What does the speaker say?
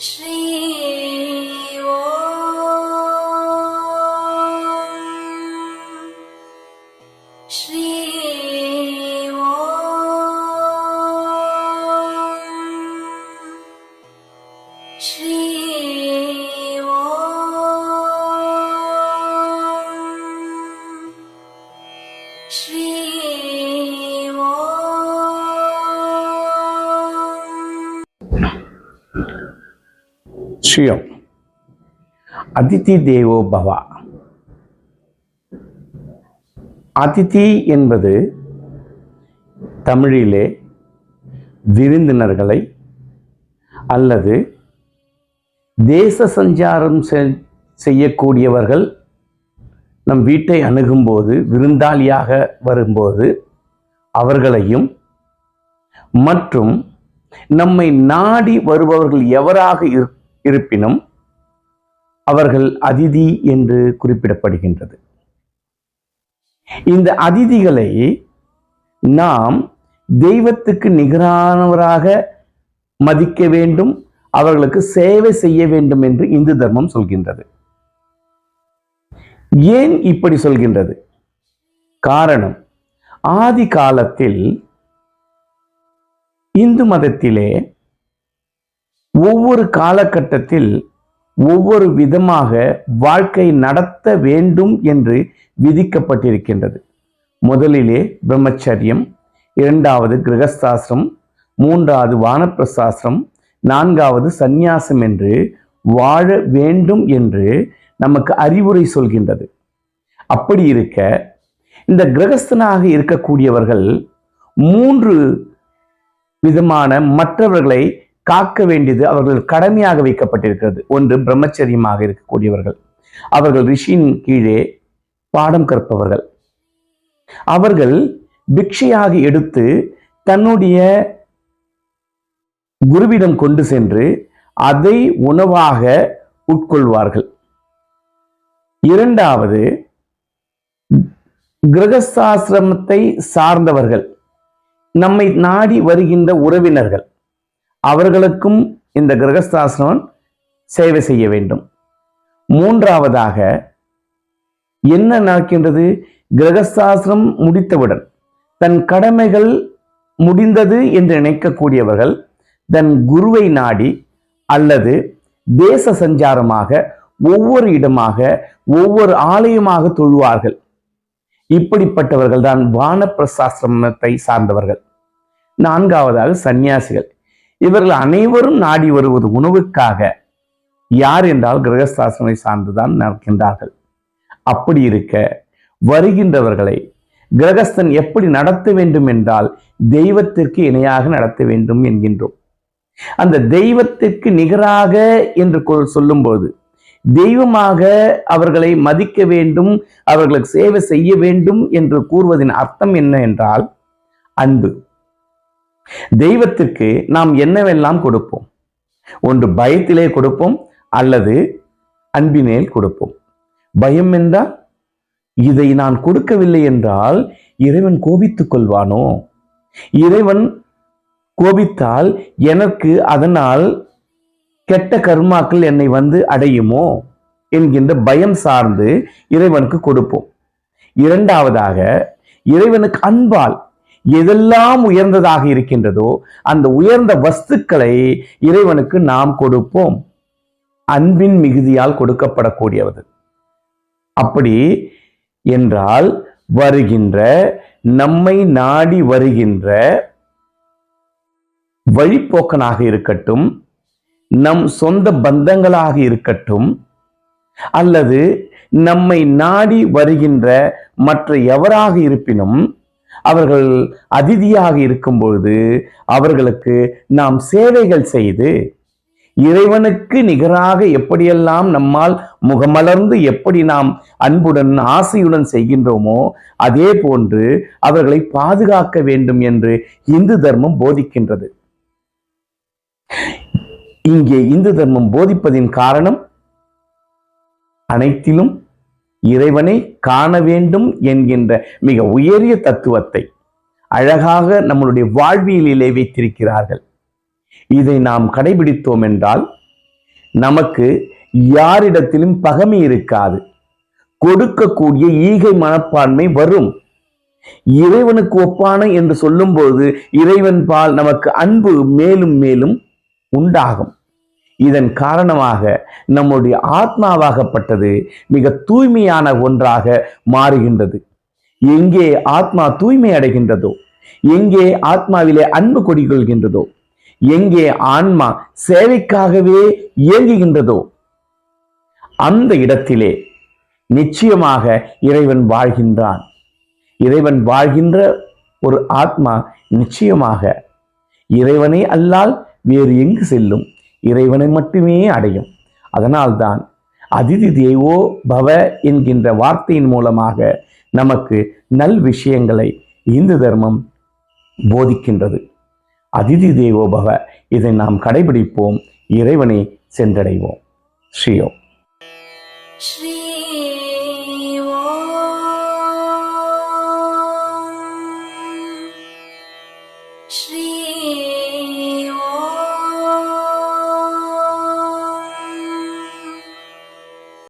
ஸ்ரீ ஸ்ரீ ஸ்ரீ ஸ்ரீ ஸ்ரீயம் அதிதி தேவோ பவ. அதிதி என்பது தமிழிலே விருந்தினர்களை அல்லது தேச சஞ்சாரம் செய்யக்கூடியவர்கள் நம் வீட்டை அணுகும்போது, விருந்தாளியாக வரும்போது அவர்களையும், மற்றும் நம்மை நாடி வருபவர்கள் எவராக இருப்பினும் அவர்கள் அதிதி என்று குறிப்பிடப்படுகின்றது. இந்த அதிதிகளை நாம் தெய்வத்துக்கு நிகரானவராக மதிக்க வேண்டும், அவர்களுக்கு சேவை செய்ய வேண்டும் என்று இந்து தர்மம் சொல்கின்றது. ஏன் இப்படி சொல்கின்றது? காரணம், ஆதி காலத்தில் இந்து மதத்திலே ஒவ்வொரு காலகட்டத்தில் ஒவ்வொரு விதமாக வாழ்க்கை நடத்த வேண்டும் என்று விதிக்கப்பட்டிருக்கின்றது. முதலிலே பிரம்மச்சரியம், இரண்டாவது கிரகஸ்தாசிரம், மூன்றாவது வானப்பிரஸ்தாசிரம், நான்காவது சந்நியாசம் என்று வாழ வேண்டும் என்று நமக்கு அறிவுரை சொல்கின்றது. அப்படி இருக்க இந்த கிரகஸ்தனாக இருக்கக்கூடியவர்கள் மூன்று விதமான மற்றவர்களை காக்க வேண்டியது அவர்கள் கடமையாக வைக்கப்பட்டிருக்கிறது. ஒன்று, பிரம்மச்சரியமாக இருக்கக்கூடியவர்கள், அவர்கள் ரிஷியின் கீழே பாடம் கற்பவர்கள். அவர்கள் பிக்ஷையாக எடுத்து தன்னுடைய குருவிடம் கொண்டு சென்று அதை உணவாக உட்கொள்வார்கள். இரண்டாவது, கிரகஸ்தாசிரமத்தை சார்ந்தவர்கள், நம்மை நாடி வருகின்ற உறவினர்கள், அவர்களுக்கும் இந்த கிரகஸ்தாசிரமம் சேவை செய்ய வேண்டும். மூன்றாவதாக என்ன நடக்கின்றது? கிரகஸ்தாசிரம் முடித்தவுடன் தன் கடமைகள் முடிந்தது என்று நினைக்கக்கூடியவர்கள் தன் குருவை நாடி அல்லது தேச சஞ்சாரமாக ஒவ்வொரு இடமாக ஒவ்வொரு ஆலயமாக தொழுவார்கள். இப்படிப்பட்டவர்கள் தான் வானப்பிரஸ்தாசிரமத்தை சார்ந்தவர்கள். நான்காவதாக சந்நியாசிகள். இவர்கள் அனைவரும் நாடி வருவது உணவுக்காக. யார் என்றால் கிரகஸ்தாசிரமை சார்ந்துதான் நடக்கின்றார்கள். அப்படி இருக்க வருகின்றவர்களை கிரகஸ்தன் எப்படி நடத்த வேண்டும் என்றால் தெய்வத்திற்கு இணையாக நடத்த வேண்டும் என்கின்றோம். அந்த தெய்வத்திற்கு நிகராக என்று சொல்லும்போது தெய்வமாக அவர்களை மதிக்க வேண்டும், அவர்களுக்கு சேவை செய்ய வேண்டும் என்று கூறுவதின் அர்த்தம் என்ன என்றால் அன்பு. தெய்வத்திற்கு நாம் என்னவெல்லாம் கொடுப்போம்? ஒன்று பயத்திலே கொடுப்போம் அல்லது அன்பினேல் கொடுப்போம். பயம் என்றால் இதை நான் கொடுக்கவில்லை என்றால் இறைவன் கோபித்துக் கொள்வானோ, இறைவன் கோபித்தால் எனக்கு அதனால் கெட்ட கர்மாக்கள் என்னை வந்து அடையுமோ என்கின்ற பயம் சார்ந்து இறைவனுக்கு கொடுப்போம். இரண்டாவதாக, இறைவனுக்கு அன்பால் எதெல்லாம் உயர்ந்ததாக இருக்கின்றதோ அந்த உயர்ந்த வஸ்துக்களை இறைவனுக்கு நாம் கொடுப்போம். அன்பின் மிகுதியால் கொடுக்கப்படக்கூடியது. அப்படி என்றால் வருகின்ற, நம்மை நாடி வருகின்ற வழிப்போக்கனாக இருக்கட்டும், நம் சொந்த பந்தங்களாக இருக்கட்டும், அல்லது நம்மை நாடி வருகின்ற மற்ற எவராக இருப்பினும் அவர்கள் அதிதியாக இருக்கும் பொழுது அவர்களுக்கு நாம் சேவைகள் செய்து இறைவனுக்கு நிகராக எப்படியெல்லாம் நம்மால் முகமலர்ந்து எப்படி நாம் அன்புடன் ஆசையுடன் செய்கின்றோமோ அதே போன்று அவர்களை பாதுகாக்க வேண்டும் என்று இந்து தர்மம் போதிக்கின்றது. இங்கே இந்து தர்மம் போதிப்பதின் காரணம் அனைத்திலும் இறைவனை காண வேண்டும் என்கின்ற மிக உயரிய தத்துவத்தை அழகாக நம்மளுடைய வாழ்வியலிலே வைத்திருக்கிறார்கள். இதை நாம் கடைபிடித்தோம் என்றால் நமக்கு யாரிடத்திலும் பகைமை இருக்காது. கொடுக்கக்கூடிய ஈகை மனப்பான்மை வரும். இறைவனுக்கு ஒப்பான என்று சொல்லும்போது இறைவன் பால் நமக்கு அன்பு மேலும் மேலும் உண்டாகும். இதன் காரணமாக நம்முடைய ஆத்மாவாகப்பட்டது மிக தூய்மையான ஒன்றாக மாறுகின்றது. எங்கே ஆத்மா தூய்மை அடைகின்றதோ, எங்கே ஆத்மாவிலே அன்பு கொடிகொள்கின்றதோ, எங்கே ஆன்மா சேவைக்காகவே இயங்குகின்றதோ, அந்த இடத்திலே நிச்சயமாக இறைவன் வாழ்கின்றான். இறைவன் வாழ்கின்ற ஒரு ஆத்மா நிச்சயமாக இறைவனை அல்லால் வேறு எங்கு செல்லும்? இறைவனை மட்டுமே அடையும். அதனால்தான் அதிதி தேவோ பவ என்கின்ற வார்த்தையின் மூலமாக நமக்கு நல் விஷயங்களை இந்து தர்மம் போதிக்கின்றது. அதிதி தேவோ பவ, இதை நாம் கடைபிடிப்போம், இறைவனை சென்றடைவோம். ஸ்ரீயோ Shri